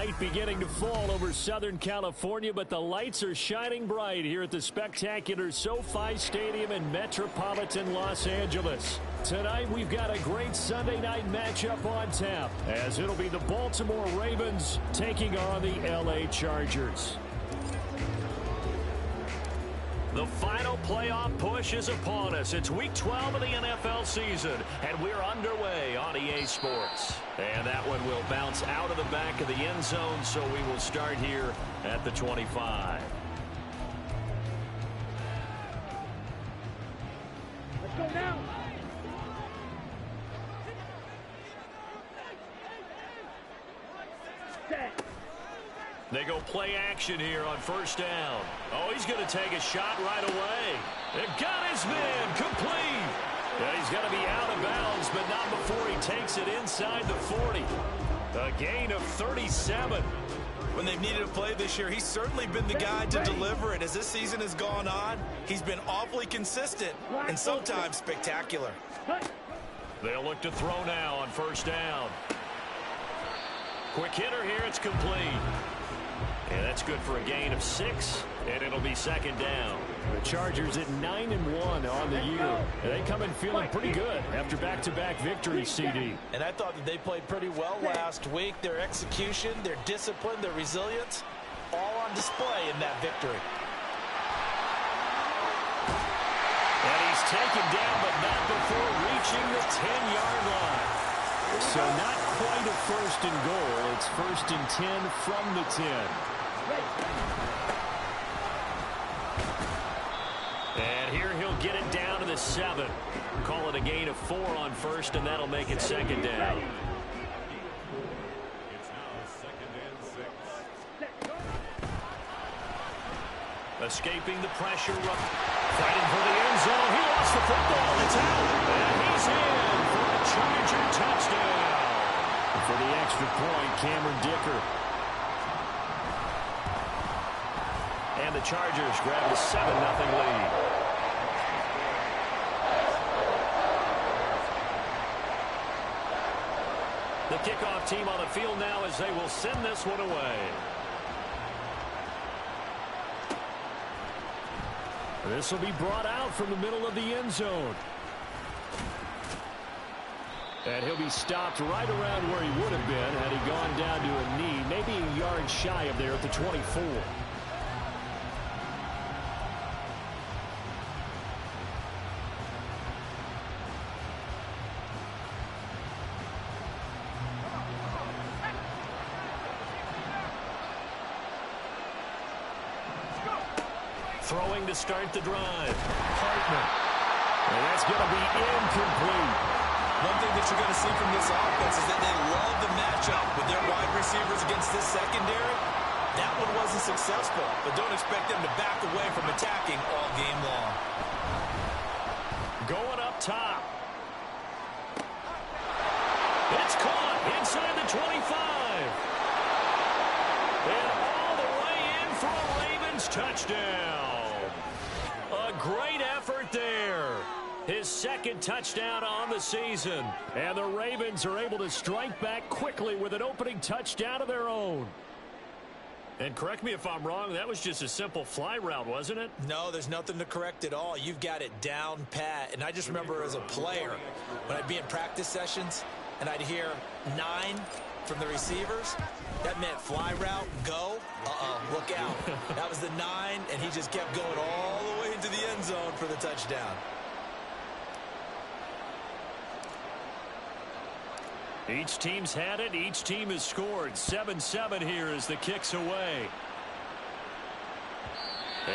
night beginning to fall over Southern California, but the lights are shining bright here at the spectacular SoFi Stadium in metropolitan Los Angeles. Tonight, we've got a great Sunday night matchup on tap, as it'll be the Baltimore Ravens taking on the LA Chargers. The final playoff push is upon us. It's Week 12 of the NFL season, and we're underway on EA Sports. And that one will bounce out of the back of the end zone, so we will start here at the 25. Let's go now. They go play action here on first down. Oh, he's going to take a shot right away. It got his man complete. Yeah, he's got to be out of bounds, but not before he takes it inside the 40. A gain of 37. When they've needed a play this year, he's certainly been the guy to deliver it. As this season has gone on, he's been awfully consistent and sometimes spectacular. They'll look to throw now on first down. Quick hitter here, it's complete. And that's good for a gain of 6, and it'll be second down. The Chargers at 9-1 on the year. They come in feeling pretty good after back-to-back victories, CD. And I thought that they played pretty well last week. Their execution, their discipline, their resilience, all on display in that victory. And he's taken down, but not before reaching the 10-yard line. So not quite a first and goal. It's first and 10 from the 10. And here he'll get it down to the 7. Call it a gain of 4 on first, and that'll make it second down. Escaping the pressure, fighting for the end zone. He lost the football. It's out. And he's in for a Charger touchdown. For the extra point, Cameron Dicker. And the Chargers grab a 7-0 lead. The kickoff team on the field now as they will send this one away. This will be brought out from the middle of the end zone. And he'll be stopped right around where he would have been had he gone down to a knee, maybe a yard shy of there at the 24. Throwing to start the drive. Hartman. And that's going to be incomplete. One thing that you're going to see from this offense is that they love the matchup with their wide receivers against this secondary. That one wasn't successful, but don't expect them to back away from attacking all game long. Going up top. It's caught inside the 25. And all the way in for a Ravens touchdown. A great effort there. His second touchdown on the season. And the Ravens are able to strike back quickly with an opening touchdown of their own. And correct me if I'm wrong, that was just a simple fly route, wasn't it? No, there's nothing to correct at all. You've got it down pat. And I just remember as a player, when I'd be in practice sessions and I'd hear 9 from the receivers, that meant fly route, go. Look out. That was the 9, and he just kept going all the way into the end zone for the touchdown. Each team's had it. Each team has scored. 7-7 here as the kick's away.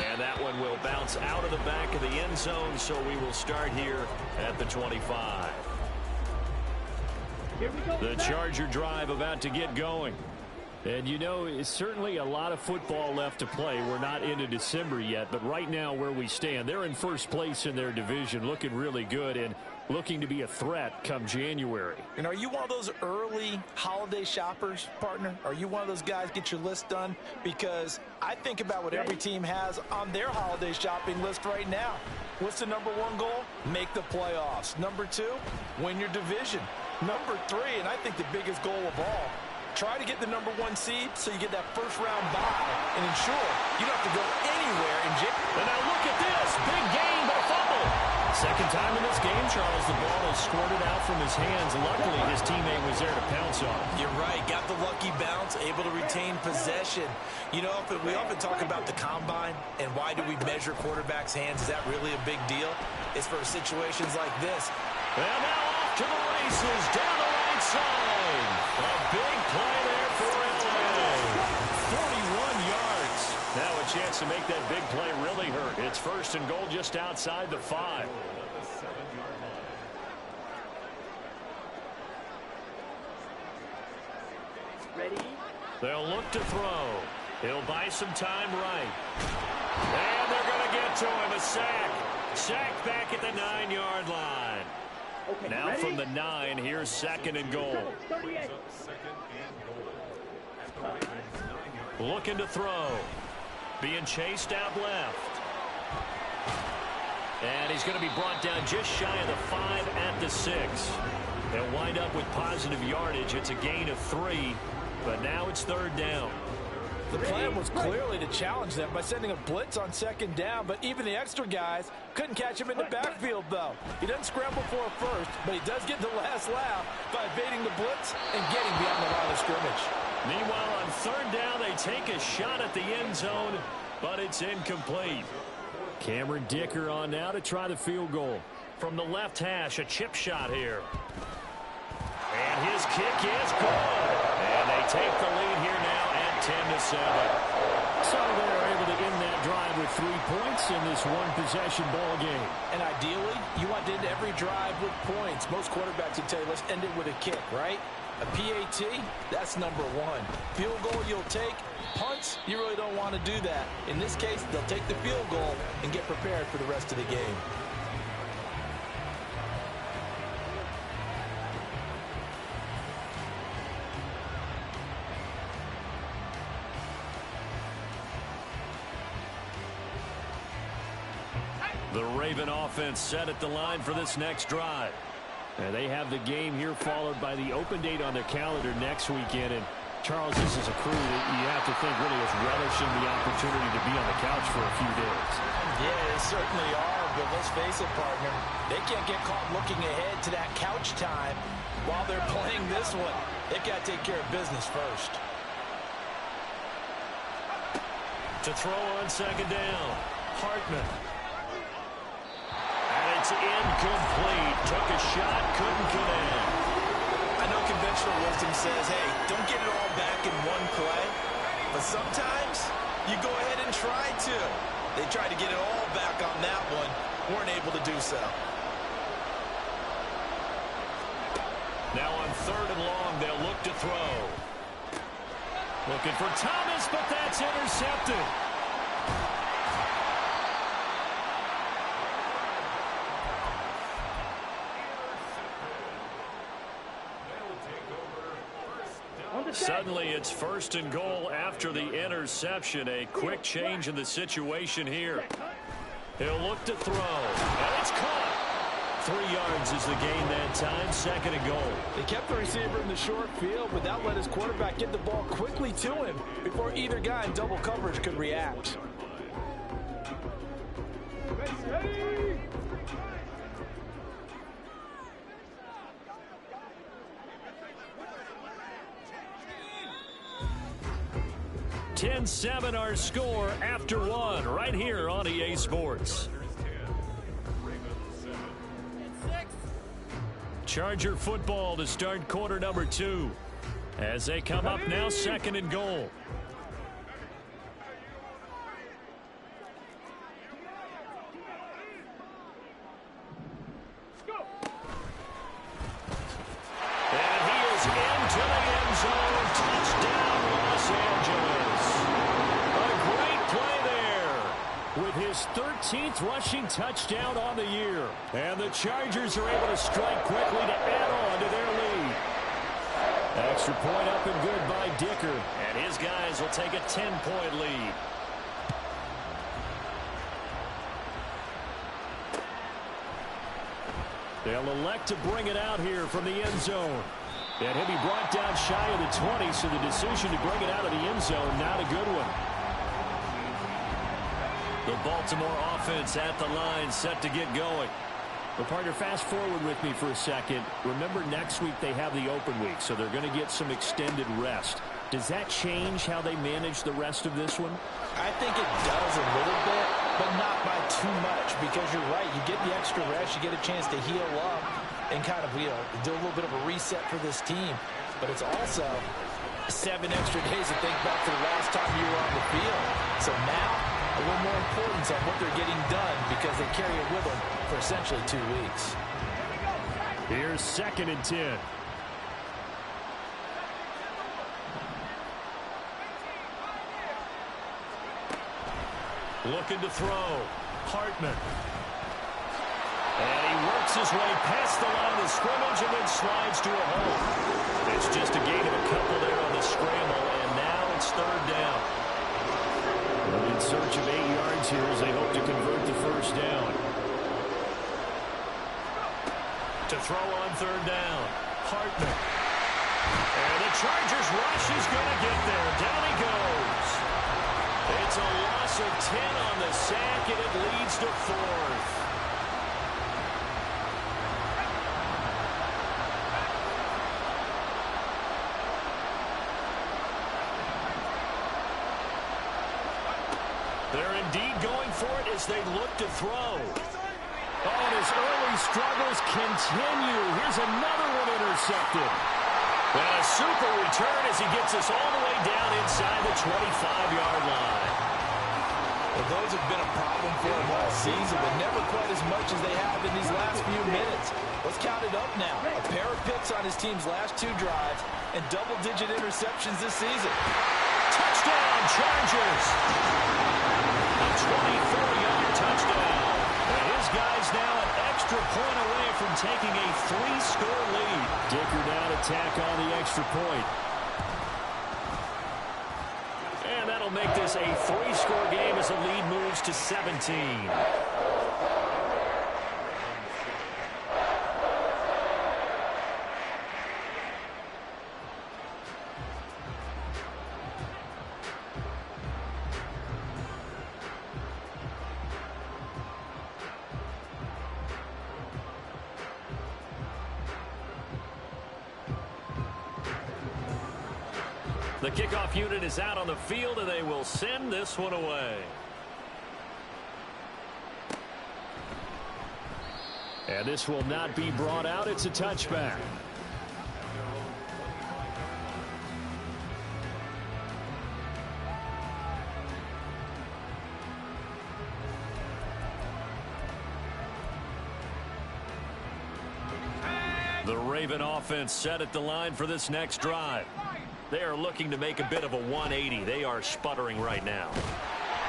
And that one will bounce out of the back of the end zone, so we will start here at the 25. The Charger drive about to get going. And, you know, it's certainly a lot of football left to play. We're not into December yet, but right now where we stand, they're in first place in their division, looking really good and looking to be a threat come January. And are you one of those early holiday shoppers, partner? Are you one of those guys get your list done? Because I think about what every team has on their holiday shopping list right now. What's the number 1 goal? Make the playoffs. Number 2, win your division. Number 3, and I think the biggest goal of all, Try to get the #1 seed so you get that first-round bye and ensure you don't have to go anywhere in jail. And now look at this. Big gain, but a fumble. Second time in this game, Charles, the ball has squirted out from his hands. Luckily, his teammate was there to pounce on it. You're right. Got the lucky bounce, able to retain possession. You know, we often talk about the combine and why do we measure quarterbacks' hands. Is that really a big deal? It's for situations like this. And now off to the races, down the right side. A big play there for LA. 41 yards. Now a chance to make that big play really hurt. It's first and goal just outside the 5. Ready? They'll look to throw. He'll buy some time right. And they're going to get to him. A sack. Sack back at the 9-yard line. Okay, Now ready? from the 9, here's second and goal. 38. Looking to throw. Being chased out left. And he's going to be brought down just shy of the 5 at the 6. They'll wind up with positive yardage. It's a gain of 3, but now it's third down. The plan was clearly to challenge them by sending a blitz on second down, but even the extra guys couldn't catch him in the backfield, though. He doesn't scramble for a first, but he does get the last laugh by evading the blitz and getting beyond the line of scrimmage. Meanwhile, on third down, they take a shot at the end zone, but it's incomplete. Cameron Dicker on now to try the field goal. From the left hash, a chip shot here. And his kick is good. And they take the lead here now at 10-7. So they're able to end that drive with 3 points in this one-possession ball game. And ideally, you want to end every drive with points. Most quarterbacks would tell you, let's end it with a kick, right? A PAT, that's #1. Field goal you'll take. Punts, you really don't want to do that. In this case, they'll take the field goal and get prepared for the rest of the game. The Raven offense set at the line for this next drive. And they have the game here followed by the open date on their calendar next weekend. And Charles, this is a crew that you have to think really is relishing the opportunity to be on the couch for a few days. Yeah, they certainly are, but let's face it, partner. They can't get caught looking ahead to that couch time while they're playing this one. They've got to take care of business first. To throw on second down, Hartman. And it's incomplete. Took a shot, couldn't connect. I know conventional wisdom says, hey, don't get it all back in one play. But sometimes you go ahead and try to. They tried to get it all back on that one. Weren't able to do so. Now on third and long, they'll look to throw. Looking for Thomas, but that's intercepted. Suddenly it's first and goal after the interception. A quick change in the situation here. He'll look to throw. And it's caught. 3 yards is the gain that time. Second and goal. They kept the receiver in the short field, but that let his quarterback get the ball quickly to him before either guy in double coverage could react. Ready? 10-7 our score after 1 right here on EA Sports. Charger football to start quarter number 2 as they come up now second and goal. And he is into the end zone. Touchdown, Los Angeles. A great play there with his 13th rushing touchdown on the year. And the Chargers are able to strike quickly to add on to their lead. Extra point up and good by Dicker. And his guys will take a 10-point lead. They'll elect to bring it out here from the end zone. And he'll be brought down shy of the 20, so the decision to bring it out of the end zone, not a good one. The Baltimore offense at the line, set to get going. Well, partner, fast forward with me for a second. Remember, next week they have the open week, so they're going to get some extended rest. Does that change how they manage the rest of this one? I think it does a little bit, but not by too much, because you're right. You get the extra rest. You get a chance to heal up and kind of, do a little bit of a reset for this team. But it's also 7 extra days to think back to the last time you were on the field. So now, a little more importance on what they're getting done because they carry it with them for essentially 2 weeks. Here's 2nd and 10. Looking to throw. Hartman. And he works his way past the line of scrimmage and then slides to a hole. It's just a gain of a couple there on the scramble, and now it's 3rd down. In search of 8 yards here as they hope to convert the 1st down. To throw on 3rd down. Hartman. And the Chargers rush is going to get there. Down he goes. It's a loss of 10 on the sack, and it leads to 4th. They're indeed going for it as they look to throw. Oh, and his early struggles continue. Here's another one intercepted. And a super return as he gets us all the way down inside the 25-yard line. Well, those have been a problem for him all season, but never quite as much as they have in these last few minutes. Let's count it up now. A pair of picks on his team's last 2 drives and double-digit interceptions this season. Touchdown, Chargers! A 24-yard touchdown. And his guy's now an extra point away from taking a 3-score lead. Dicker now to tack on the extra point. And that'll make this a 3-score game as the lead moves to 17. The kickoff unit is out on the field, and they will send this one away. And this will not be brought out. It's a touchback. The Raven offense set at the line for this next drive. They are looking to make a bit of a 180. They are sputtering right now.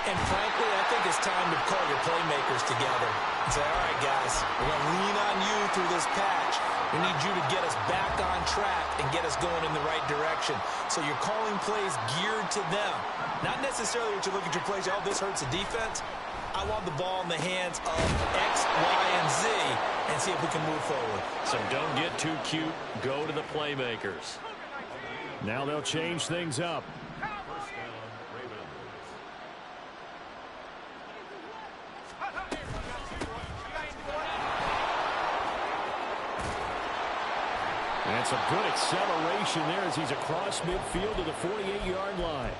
And frankly, I think it's time to call your playmakers together and say, all right, guys, we're going to lean on you through this patch. We need you to get us back on track and get us going in the right direction. So you're calling plays geared to them. Not necessarily what you look at your plays, oh, this hurts the defense. I want the ball in the hands of X, Y, and Z and see if we can move forward. So don't get too cute. Go to the playmakers. Now they'll change things up. And some good acceleration there as he's across midfield to the 48-yard line.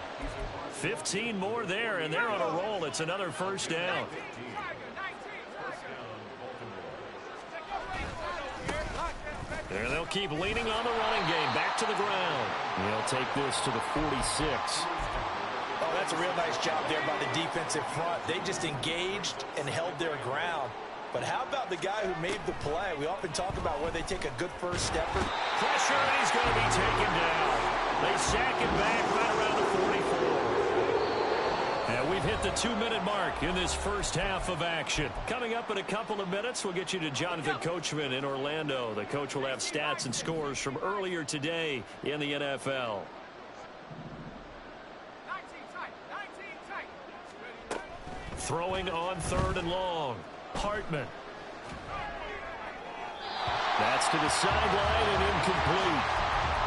15 more there, and they're on a roll. It's another 1st down. And they'll keep leaning on the running game. Back to the ground. He'll take this to the 46. Oh, that's a real nice job there by the defensive front. They just engaged and held their ground. But how about the guy who made the play? We often talk about where they take a good first stepper. Pressure, and he's going to be taken down. They sack him back right around the 44. And we've hit the 2-minute mark in this first half of action. Coming up in a couple of minutes, we'll get you to Jonathan Coachman in Orlando. The coach will have stats and scores from earlier today in the NFL. Throwing on 3rd and long. Hartman. That's to the sideline and incomplete.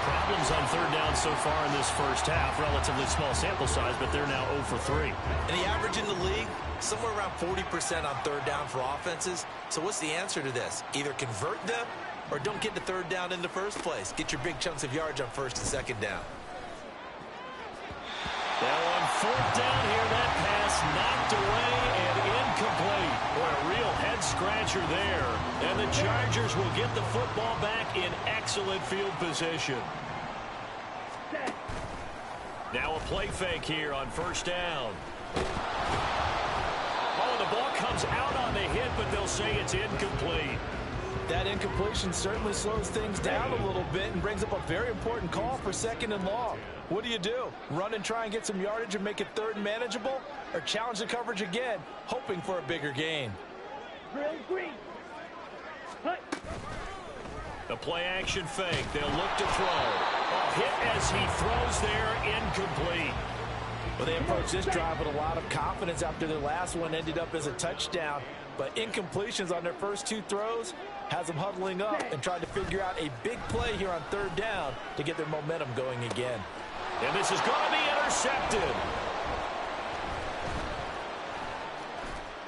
Problems on third down so far in this first half. Relatively small sample size, but they're now 0 for 3. And the average in the league, somewhere around 40% on third down for offenses. So what's the answer to this? Either convert them or don't get to third down in the first place. Get your big chunks of yards on first and second down. Now on fourth down here, that pass knocked away and incomplete. Boy, a real head-scratcher there. And the Chargers will get the football back in excellent field position. Now a play fake here on first down. Oh, the ball comes out on the hit, but they'll say it's incomplete. That incompletion certainly slows things down a little bit and brings up a very important call for second and long. What do? Run and try and get some yardage and make it third and manageable? Or challenge the coverage again, hoping for a bigger gain? Green. Hut. The play action fake. They'll look to throw. A hit as he throws there, incomplete. Well, they approached this drive with a lot of confidence after their last one ended up as a touchdown. But incompletions on their first two throws has them huddling up and trying to figure out a big play here on third down to get their momentum going again. And this is going to be intercepted.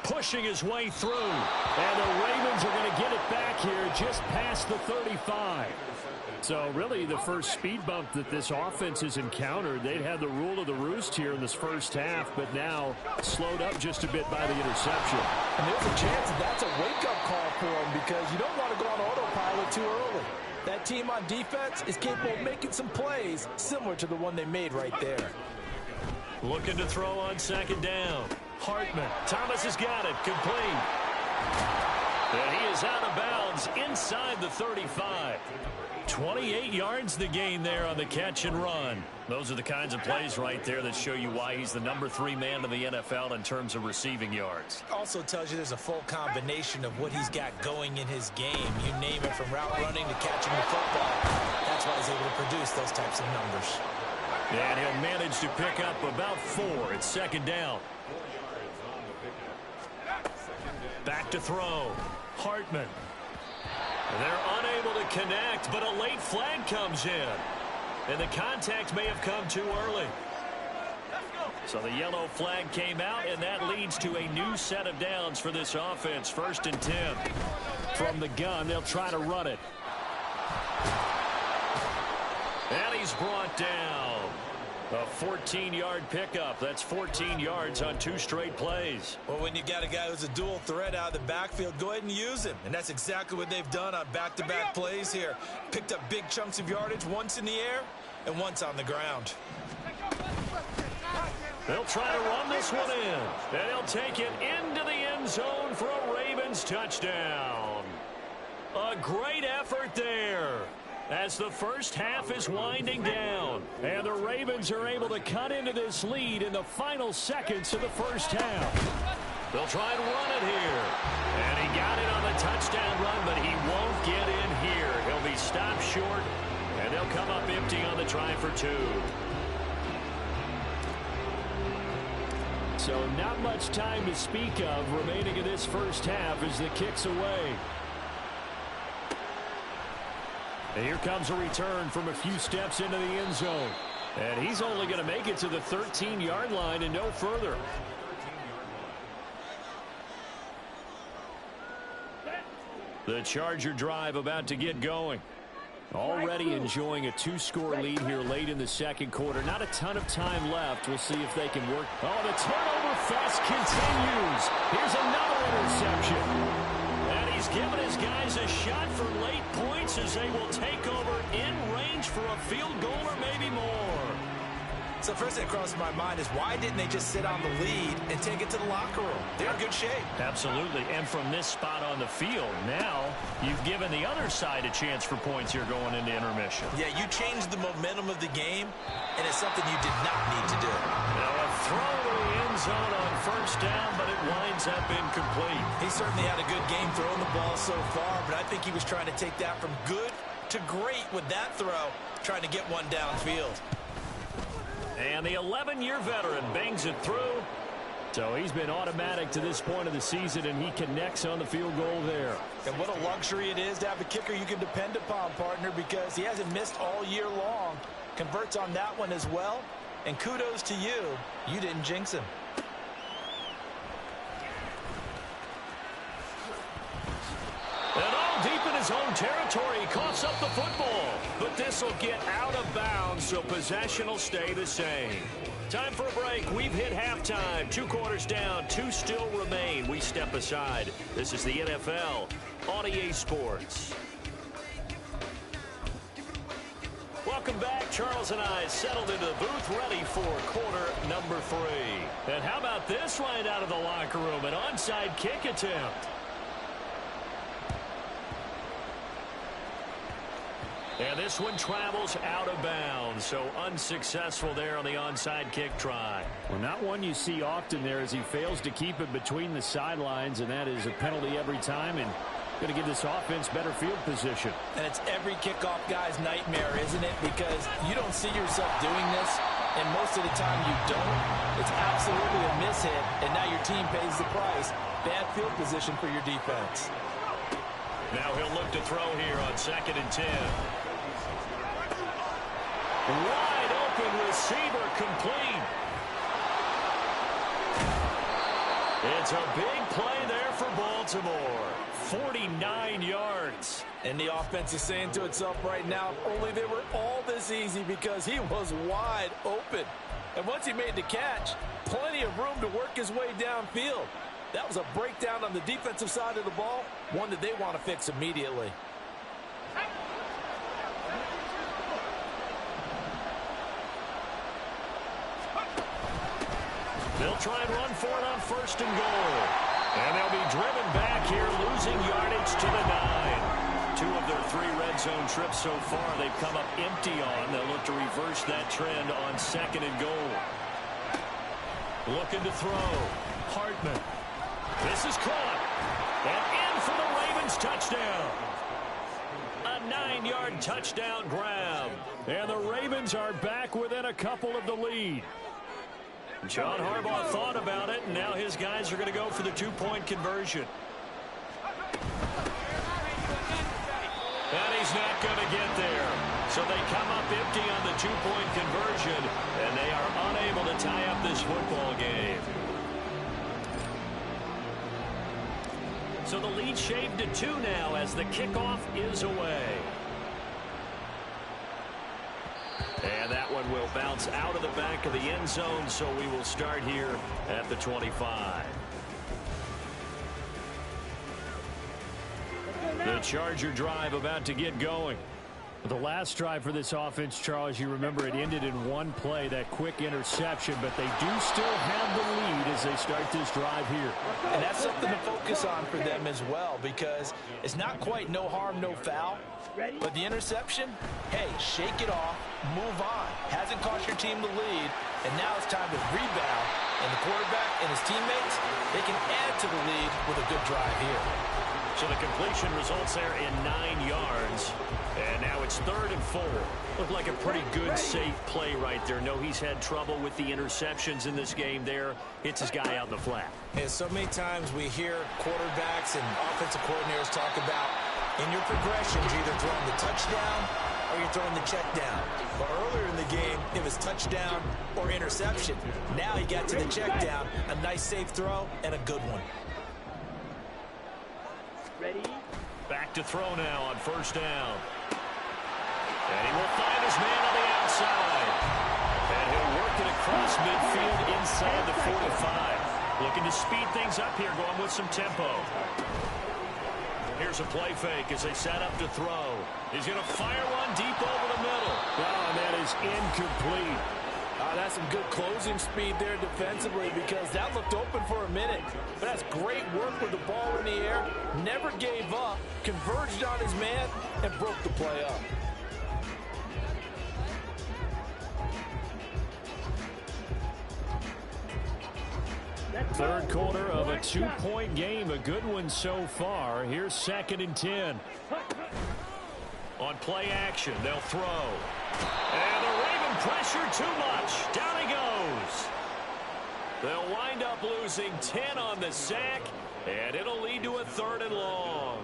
Pushing his way through. And the Ravens are going to get it back here just past the 35. So really the first speed bump that this offense has encountered. They'd had the rule of the roost here in this first half, but now slowed up just a bit by the interception. And there's a chance that that's a wake-up call for them because you don't want to go on autopilot too early. That team on defense is capable of making some plays similar to the one they made right there. Looking to throw on second down. Hartman. Thomas has got it. Complete. And he is out of bounds inside the 35. 28 yards the gain there on the catch and run. Those are the kinds of plays right there that show you why he's the #3 man in the NFL in terms of receiving yards. Also tells you there's a full combination of what he's got going in his game. You name it, from route running to catching the football. That's why he's able to produce those types of numbers. And he'll manage to pick up about 4. It's second down. Back to throw. Hartman. They're unable to connect, but a late flag comes in. And the contact may have come too early. So the yellow flag came out, and that leads to a new set of downs for this offense. 1st and 10. From the gun, they'll try to run it. And he's brought down. A 14-yard pickup. That's 14 yards on 2 straight plays. Well, when you got a guy who's a dual threat out of the backfield, go ahead and use him. And that's exactly what they've done on back-to-back plays here. Picked up big chunks of yardage, once in the air and once on the ground. They'll try to run this one in. And he'll take it into the end zone for a Ravens touchdown. A great effort there, as the first half is winding down. And the Ravens are able to cut into this lead in the final seconds of the first half. They'll try and run it here. And he got it on the touchdown run, but he won't get in here. He'll be stopped short, and they'll come up empty on the try for 2. So not much time to speak of remaining in this first half as the kick's away. And here comes a return from a few steps into the end zone. And he's only going to make it to the 13-yard line and no further. The Charger drive about to get going. Already enjoying a 2-score lead here late in the second quarter. Not a ton of time left. We'll see if they can work. Oh, the turnover fest continues. Here's another interception. And he's given his guys a shot for late points as they will take over in range for a field goal or maybe more. So first thing that crosses my mind is, why didn't they just sit on the lead and take it to the locker room? They're in good shape. Absolutely. And from this spot on the field, now you've given the other side a chance for points here going into intermission. Yeah, you changed the momentum of the game, and it's something you did not need to do. Now a throw to the end zone on first down, but it winds up incomplete. He certainly had a good game throwing the ball so far, but I think he was trying to take that from good to great with that throw, trying to get one downfield. And the 11-year veteran bangs it through. So he's been automatic to this point of the season, and he connects on the field goal there. And what a luxury it is to have a kicker you can depend upon, partner, because he hasn't missed all year long. Converts on that one as well. And kudos to you. You didn't jinx him. And all deep in his own territory, he coughs up the football. But this will get out of bounds, so possession will stay the same. Time for a break. We've hit halftime. 2 quarters down. 2 still remain. We step aside. This is the NFL on EA Sports. Welcome back. Charles and I settled into the booth, ready for quarter number 3. And how about this right out of the locker room? An onside kick attempt. And this one travels out of bounds, so unsuccessful there on the onside kick try. Well, not one you see often there as he fails to keep it between the sidelines, and that is a penalty every time, and going to give this offense better field position. And it's every kickoff guy's nightmare, isn't it? Because you don't see yourself doing this, and most of the time you don't. It's absolutely a mishit, and now your team pays the price. Bad field position for your defense. Now he'll look to throw here on 2nd and 10. Wide open receiver, complete. It's a big play there for Baltimore. 49 yards. And the offense is saying to itself right now, only they were all this easy because he was wide open. And once he made the catch, plenty of room to work his way downfield. That was a breakdown on the defensive side of the ball, one that they want to fix immediately. They'll try and run for it on 1st and goal. And they'll be driven back here, losing yardage to the 9. 2 of their 3 red zone trips so far they've come up empty on. They'll look to reverse that trend on 2nd and goal. Looking to throw. Hartman. This is caught. And in for the Ravens touchdown. A 9-yard touchdown grab. And the Ravens are back within a couple of the lead. John Harbaugh thought about it, and now his guys are going to go for the 2-point conversion. And he's not going to get there. So they come up empty on the 2-point conversion, and they are unable to tie up this football game. So the lead shaved to 2 now as the kickoff is away. And that one will bounce out of the back of the end zone, so we will start here at the 25. The Charger drive about to get going. The last drive for this offense, Charles, you remember it ended in one play, that quick interception, but they do still have the lead as they start this drive here. And that's something to focus on for them as well, because it's not quite no harm, no foul. But the interception, hey, shake it off, move on. Hasn't cost your team the lead, and now it's time to rebound. And the quarterback and his teammates, they can add to the lead with a good drive here. So the completion results there in 9 yards. And now it's 3rd and 4. Looked like a pretty good, safe play right there. No, he's had trouble with the interceptions in this game there. Hits his guy out in the flat. And so many times we hear quarterbacks and offensive coordinators talk about in your progressions, you're either throwing the touchdown or you're throwing the check down. But earlier in the game, it was touchdown or interception. Now he got to the check down. A nice safe throw and a good one. Ready? Back to throw now on 1st down. And he will find his man on the outside. And he'll work it across midfield inside the 45. Looking to speed things up here, going with some tempo. Here's a play fake as they set up to throw. He's going to fire one deep over the middle. Oh, and that is incomplete. That's some good closing speed there defensively, because that looked open for a minute. But that's great work with the ball in the air. Never gave up, converged on his man, and broke the play up. Third quarter of a 2-point game. A good one so far. Here's 2nd and 10. On play action, they'll throw. And the Raven pressure too much. Down he goes. They'll wind up losing 10 on the sack, and it'll lead to a 3rd and long.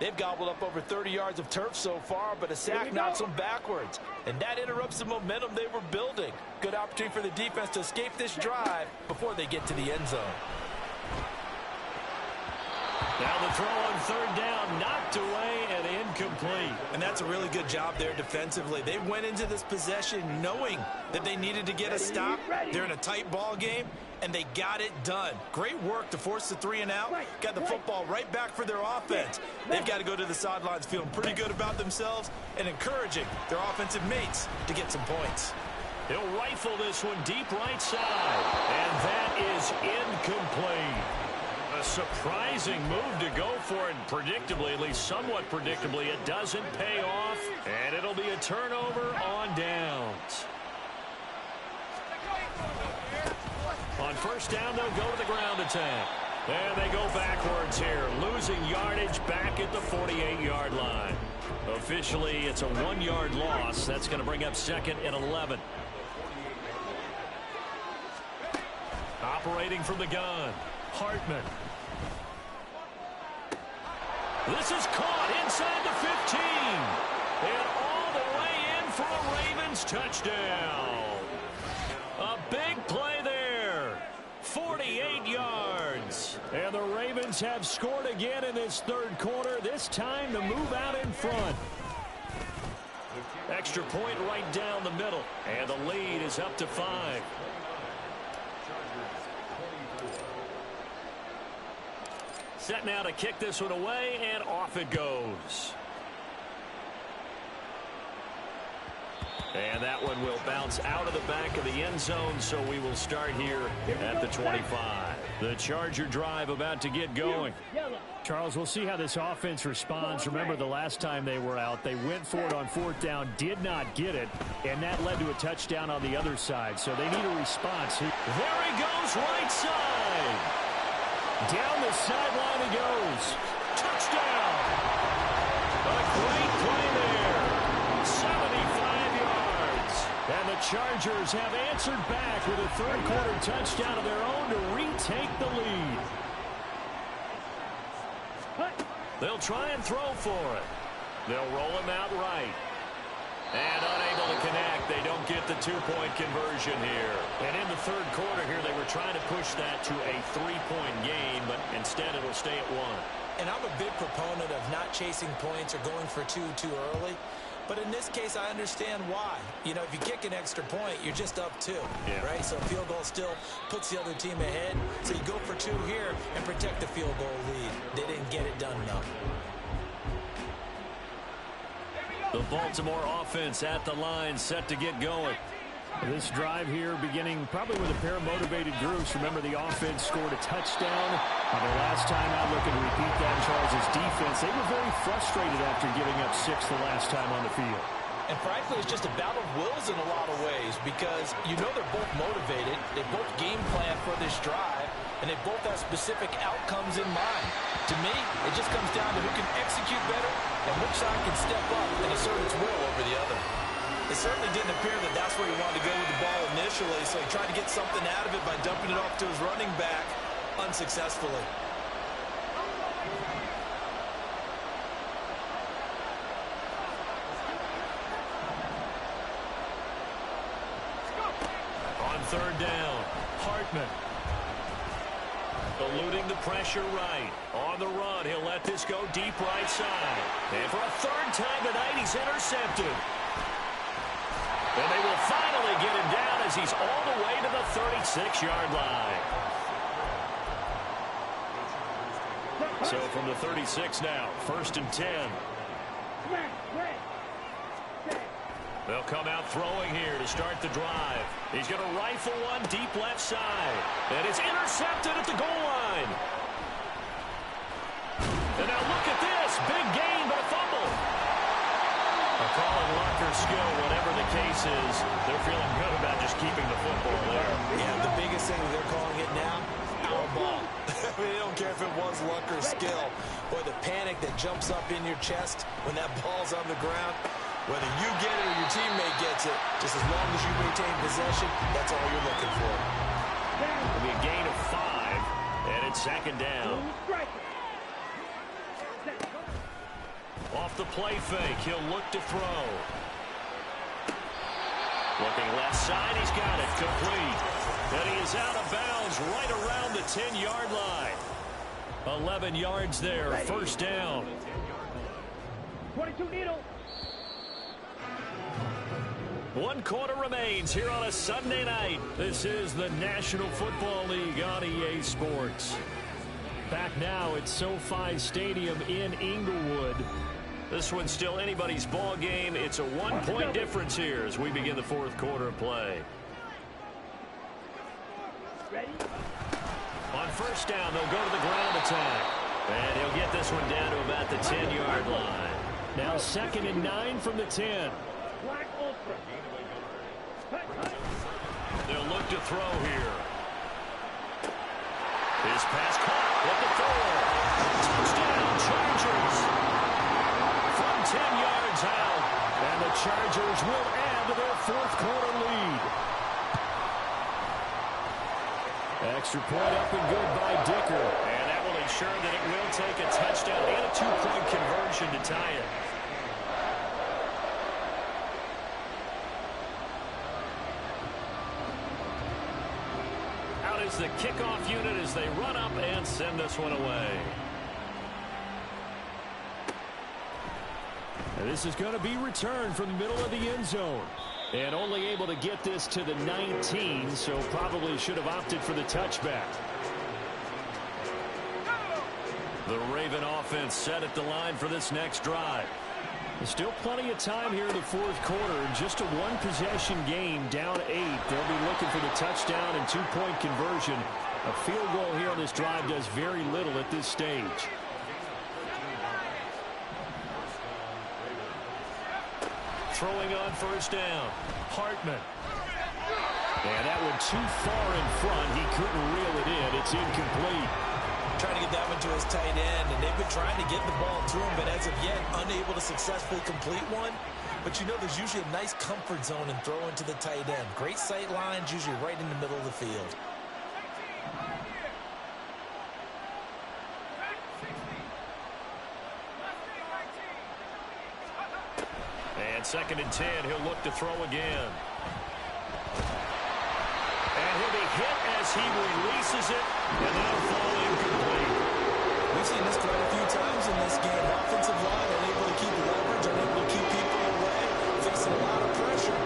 They've gobbled up over 30 yards of turf so far, but a sack knocks them backwards. And that interrupts the momentum they were building. Good opportunity for the defense to escape this drive before they get to the end zone. Now the throw on 3rd down, knocked away and incomplete. And that's a really good job there defensively. They went into this possession knowing that they needed to get a stop. They're in a tight ball game, and they got it done. Great work to force the 3 and out. Got the football right back for their offense. They've got to go to the sidelines feeling pretty good about themselves and encouraging their offensive mates to get some points. He'll rifle this one deep right side, and that is incomplete. A surprising move to go for it, and predictably, at least somewhat predictably, it doesn't pay off, and it'll be a turnover on downs. On 1st down, they'll go to the ground attack. And they go backwards here, losing yardage back at the 48-yard line. Officially, it's a 1-yard loss. That's going to bring up 2nd and 11. Operating from the gun, Hartman. This is caught inside the 15. And all the way in for a Ravens touchdown. A big play there. 48 yards. And the Ravens have scored again in this 3rd quarter, this time to move out in front. Extra point right down the middle. And the lead is up to 5. Set now to kick this one away, and off it goes. And that one will bounce out of the back of the end zone, so we will start here at the 25. The Charger drive about to get going. Charles, we'll see how this offense responds. Remember, the last time they were out, they went for it on 4th down, did not get it, and that led to a touchdown on the other side. So they need a response. There he goes, right side. Down the sideline he goes. Touchdown. A great play there. 75 yards. And the Chargers have answered back with a 3rd quarter touchdown of their own to retake the lead. They'll try and throw for it. They'll roll him out right. And unable to connect. They don't get the 2-point conversion here. And in the 3rd quarter here, they were trying to push that to a 3-point game, but instead it'll stay at 1. And I'm a big proponent of not chasing points or going for 2 too early. But in this case, I understand why. You know, if you kick an extra point, you're just up 2, right? So a field goal still puts the other team ahead. So you go for 2 here and protect the field goal lead. They didn't get it done, though. The Baltimore offense at the line, set to get going. This drive here beginning probably with a pair of motivated groups. Remember, the offense scored a touchdown. The last time out, looking to repeat that in Charles' defense. They were very frustrated after giving up 6 the last time on the field. And frankly, it's just a battle of wills in a lot of ways because you know they're both motivated. They both game plan for this drive, and they both have specific outcomes in mind. To me, it just comes down to who can execute better and which side can step up and assert its will over the other. It certainly didn't appear that that's where he wanted to go with the ball initially, so he tried to get something out of it by dumping it off to his running back unsuccessfully. On 3rd down, Hartman. Eluding the pressure right. On the run, he'll let this go deep right side. And for a 3rd time tonight, he's intercepted. And they will finally get him down as he's all the way to the 36-yard line. So from the 36 now, 1st and 10. They'll come out throwing here to start the drive. He's going to rifle one deep left side. And it's intercepted at the goal line. And now look at this. Big gain, but a fumble. They're calling luck or skill, whatever the case is. They're feeling good about just keeping the football there. Yeah, the biggest thing that they're calling it now, our ball. I mean, they don't care if it was luck or skill. Boy, the panic that jumps up in your chest when that ball's on the ground, whether you get it or your teammate gets it, just as long as you maintain possession, that's all you're looking for. It'll be a gain of 5, and it's second down. Off the play fake, he'll look to throw. Looking left side, he's got it, complete. And he is out of bounds right around the 10-yard line. 11 yards there, first down. 22 needle. 1 quarter remains here on a Sunday night. This is the National Football League on EA Sports. Back now at SoFi Stadium in Inglewood. This one's still anybody's ball game. It's a 1-point difference here as we begin the fourth quarter of play. Ready? On first down, they'll go to the ground attack. And he'll get this one down to about the 10-yard line. Now 2nd and 9 from the 10. Black ultra. They'll look to throw here. His pass caught with the throw. Touchdown, Chargers. From 10 yards out. And the Chargers will add to their fourth quarter lead. Extra point up and good by Dicker. And that will ensure that it will take a touchdown and a 2-point conversion to tie it. Out is the kickoff unit as they run up and send this one away. And this is going to be returned from the middle of the end zone. And only able to get this to the 19, so probably should have opted for the touchback. The Raven offense set at the line for this next drive. There's still plenty of time here in the fourth quarter. Just a one-possession game, down 8. They'll be looking for the touchdown and 2-point conversion. A field goal here on this drive does very little at this stage. Throwing on first down, Hartman. And that one too far in front. He couldn't reel it in. It's incomplete. Trying to get that one to his tight end, and they've been trying to get the ball to him, but as of yet, unable to successfully complete one. But you know there's usually a nice comfort zone in throwing to the tight end. Great sight lines, usually right in the middle of the field. And 2nd and 10, he'll look to throw again. And he'll be hit as he releases it, and that'll fall incomplete. We've seen this quite a few times in this game. Offensive line unable to keep leverage, unable to keep people away, facing a lot of pressure.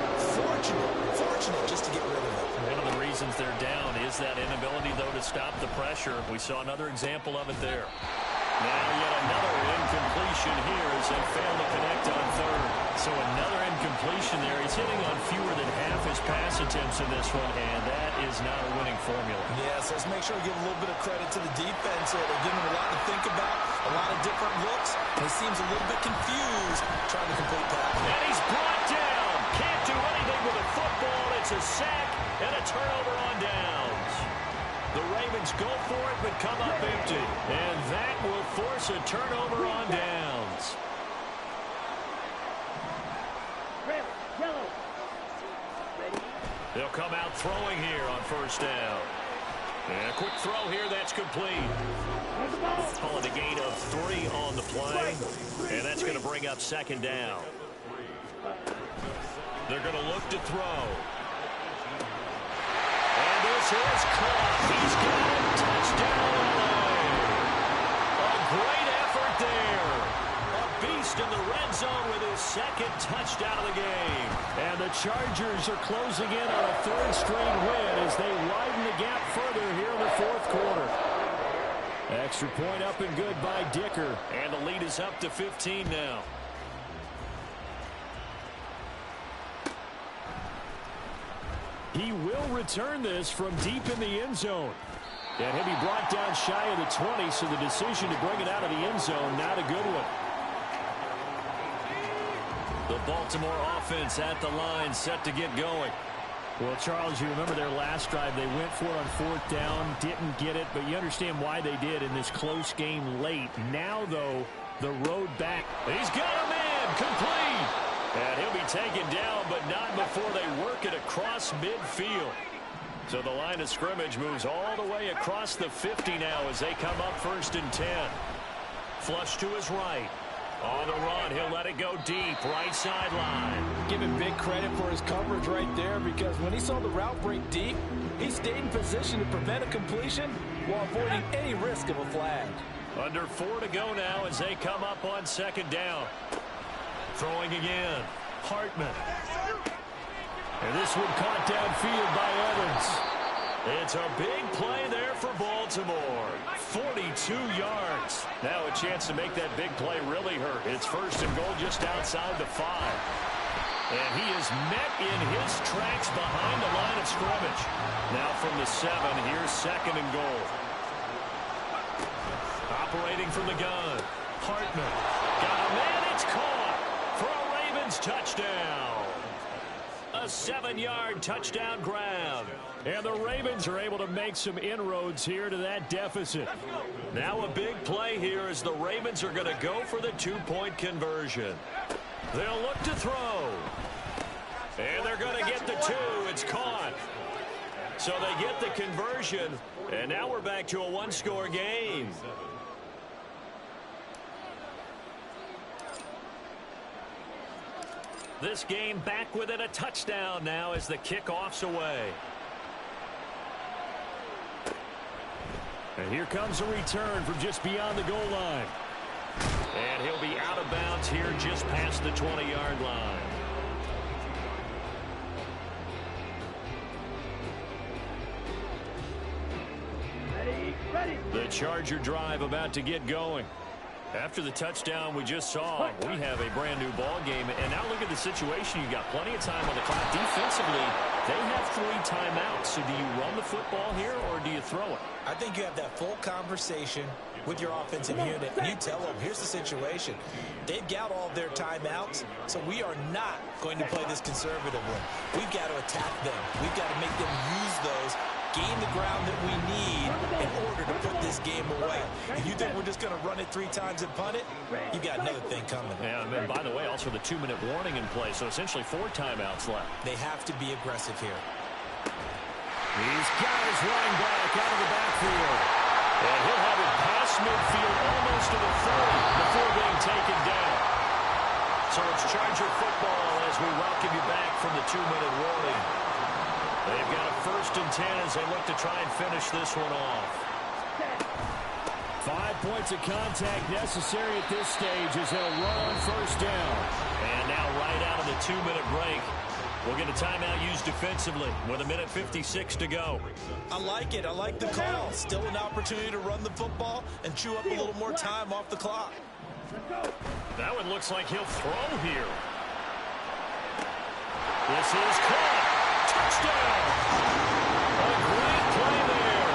Fortunate just to get rid of it. One of the reasons they're down is that inability, though, to stop the pressure. We saw another example of it there. Now yet another incompletion here as they fail to connect on 3rd. So another incompletion there. He's hitting on fewer than half his pass attempts in this one, and that is not a winning formula. Yes, let's make sure we give a little bit of credit to the defense here. They're giving him a lot to think about, a lot of different looks, and he seems a little bit confused trying to complete passes. And he's brought down. Can't do anything with a football. It's a sack and a turnover on downs. The Ravens go for it, but come up empty. And that will force a turnover on downs. Red, yellow. Ready? They'll come out throwing here on first down. And a quick throw here, that's complete. Call it a gain of 3 on the play. And that's going to bring up 2nd down. They're going to look to throw. And this is caught. He's got it. Touchdown, LA. A great effort there. A beast in the red zone with his 2nd touchdown of the game. And the Chargers are closing in on a 3rd straight win as they widen the gap further here in the fourth quarter. Extra point up and good by Dicker. And the lead is up to 15 now. He will return this from deep in the end zone. And he'll be brought down shy of the 20, so the decision to bring it out of the end zone, not a good one. The Baltimore offense at the line, set to get going. Well, Charles, you remember their last drive. They went for it on 4th down, didn't get it, but you understand why they did in this close game late. Now, though, the road back. He's got a man, complete. And he'll be taken down, but not before they work it across midfield. So the line of scrimmage moves all the way across the 50 now as they come up 1st and 10. Flush to his right. On the run, he'll let it go deep, right sideline. Give him big credit for his coverage right there, because when he saw the route break deep, he stayed in position to prevent a completion while avoiding any risk of a flag. Under 4 to go now as they come up on 2nd down. Throwing again. Hartman. And this one caught downfield by Evans. It's a big play there for Baltimore. 42 yards. Now a chance to make that big play really hurt. It's 1st and goal just outside the 5. And he is met in his tracks behind the line of scrimmage. Now from the 7, here's 2nd and goal. Operating from the gun. Hartman. Got a man, it's caught for a Ravens touchdown. A 7-yard touchdown grab. And the Ravens are able to make some inroads here to that deficit. Now a big play here as the Ravens are going to go for the 2-point conversion. They'll look to throw. And they're going to get the 2. It's caught. So they get the conversion. And now we're back to a 1-score game. This game back within a touchdown now as the kickoff's away. And here comes a return from just beyond the goal line. And he'll be out of bounds here just past the 20-yard line. Ready. The Charger drive about to get going. After the touchdown we just saw, we have a brand new ball game. And now look at the situation. You got plenty of time on the clock. Defensively, they have 3 timeouts. So do you run the football here or do you throw it? I think you have that full conversation with your offensive unit, and you tell them, here's the situation. They've got all their timeouts, so we are not going to play this conservatively. We've got to attack them. We've got to make them use those, gain the ground that we need in order to put this game away. If you think we're just going to run it 3 times and punt it, you got another thing coming. And then, by the way, also the 2-minute warning in play, so essentially 4 timeouts left. They have to be aggressive here. He's got his running back out of the backfield. And he'll have it past midfield almost to the 30 before being taken down. So it's Charger football as we welcome you back from the 2-minute warning. They've got a 1st and 10 as they look to try and finish this one off. 5 points of contact necessary at this stage as they'll run on 1st down. And now right out of the 2-minute break, we'll get a timeout used defensively with 1:56 to go. I like it. I like the call. Still an opportunity to run the football and chew up a little more time off the clock. That one looks like he'll throw here. This is caught. Touchdown. A great play there.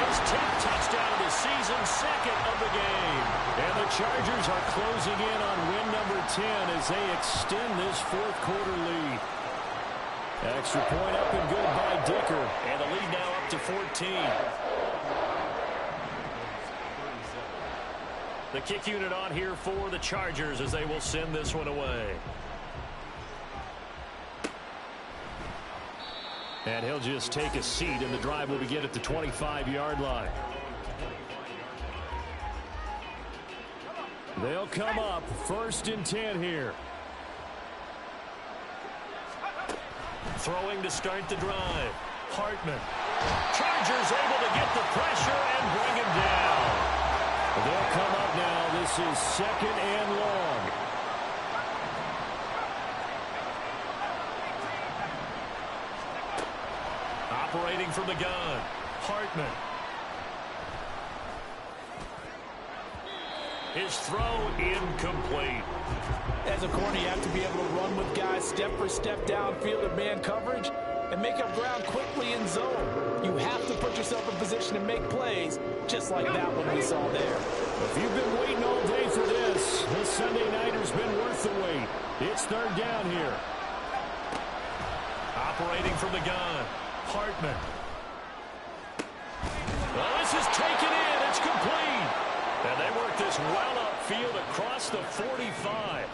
His 10th touchdown of the season, 2nd of the game. And the Chargers are closing in on win number 10 as they extend this 4th quarter lead. Extra point up and good by Dicker. And the lead now up to 14. The kick unit on here for the Chargers as they will send this one away. And he'll just take a seat, and the drive will begin at the 25-yard line. They'll come up 1st and 10 here. Throwing to start the drive. Hartman. Chargers able to get the pressure and bring him down. They'll come up now. This is 2nd and long. Operating from the gun. Hartman. His throw incomplete. As a corner, you have to be able to run with guys step for step downfield in man coverage and make up ground quickly in zone. You have to put yourself in position to make plays, just like that one we saw there. If you've been waiting all day for this Sunday nighter's been worth the wait. It's 3rd down here. Operating from the gun. Hartman. Well, this is taken in. It's complete. And they work this well upfield across the 45.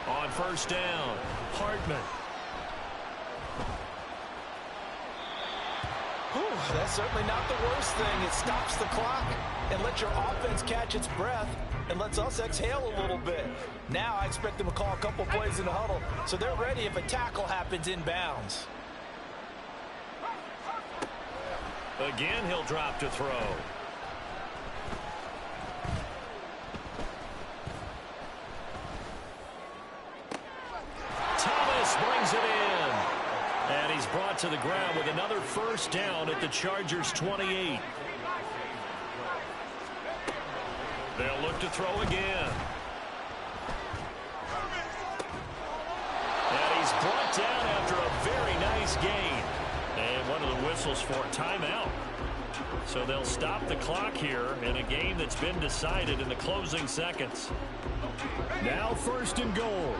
On 1st down, Hartman. Whew, that's certainly not the worst thing. It stops the clock and lets your offense catch its breath and lets us exhale a little bit. Now I expect them to call a couple plays in the huddle so they're ready if a tackle happens inbounds. Again, he'll drop to throw. Thomas brings it in. And he's brought to the ground with another first down at the Chargers' 28. They'll look to throw again. And he's brought down after a very nice gain. And one of the whistles for timeout. So they'll stop the clock here in a game that's been decided in the closing seconds. Now 1st and goal.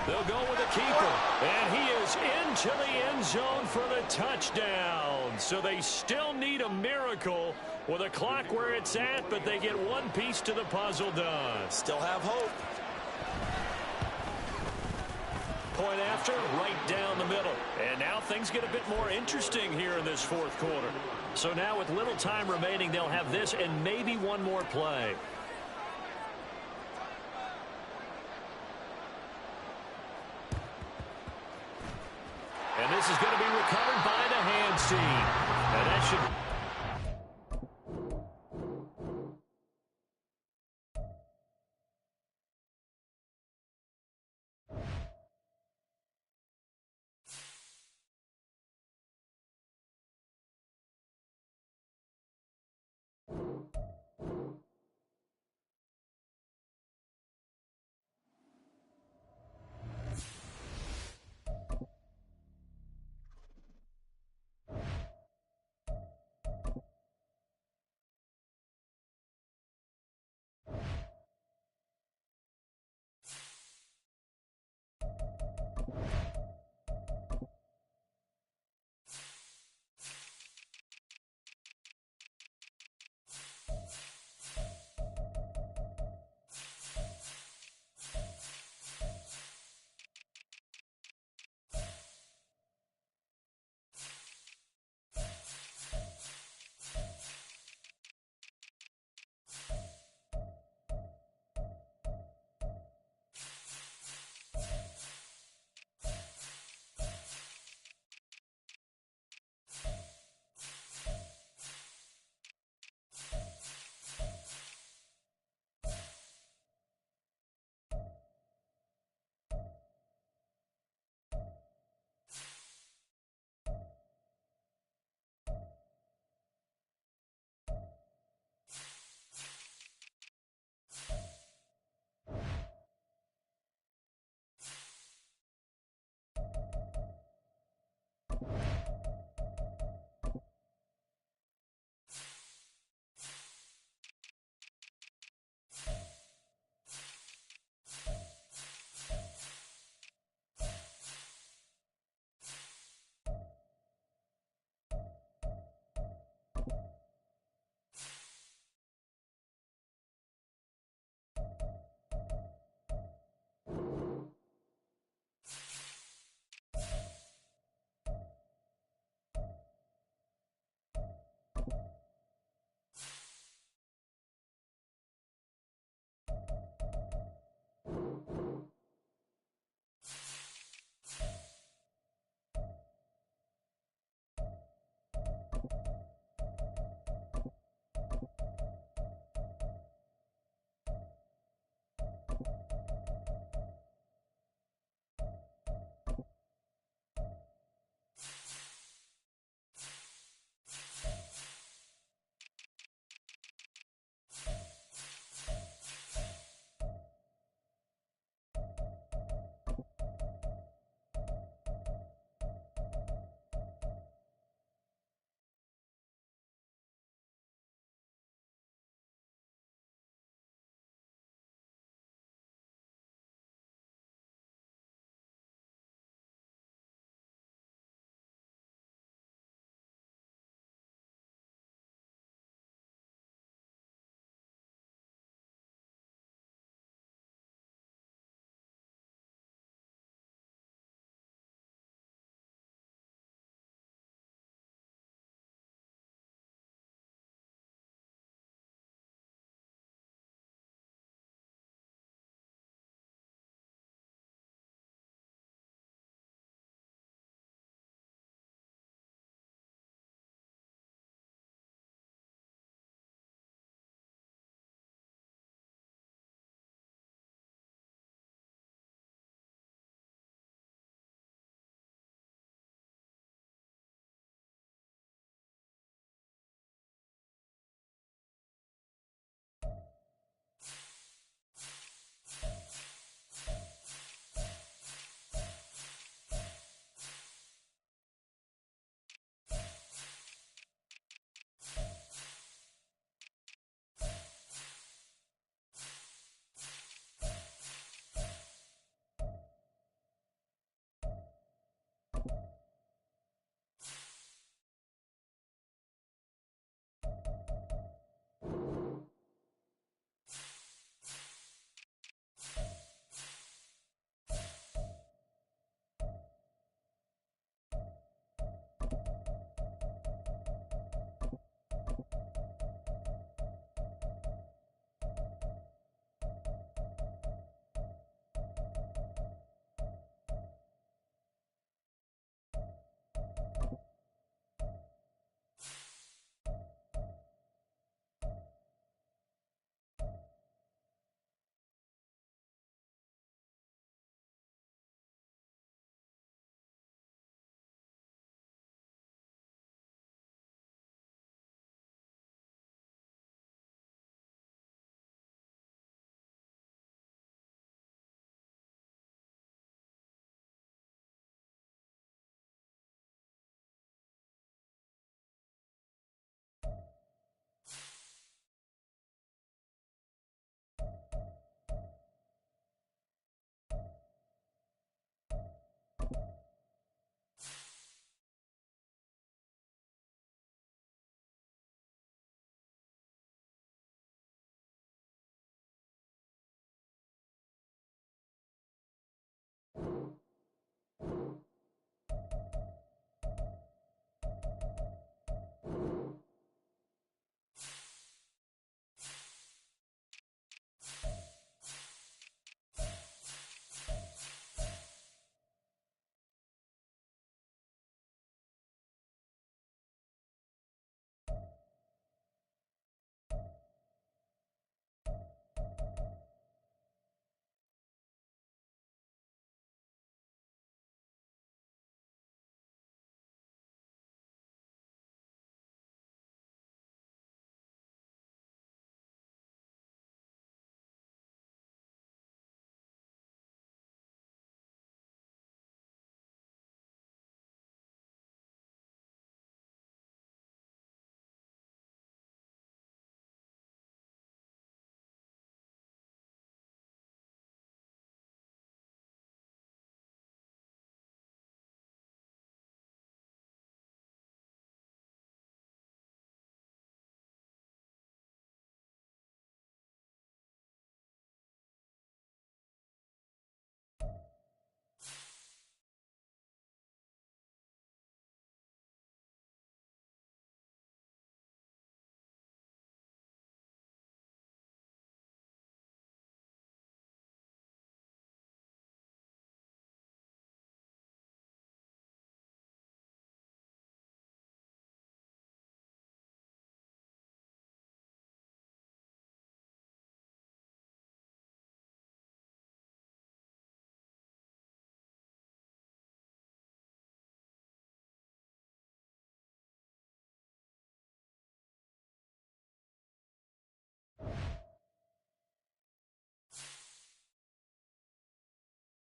They'll go with a keeper. And he is into the end zone for the touchdown. So they still need a miracle with a clock where it's at, but they get one piece to the puzzle done. Still have hope. Point after, right down the middle. And now things get a bit more interesting here in this 4th quarter. So now with little time remaining, they'll have this and maybe one more play. And this is going to be recovered by the hands team. And that should...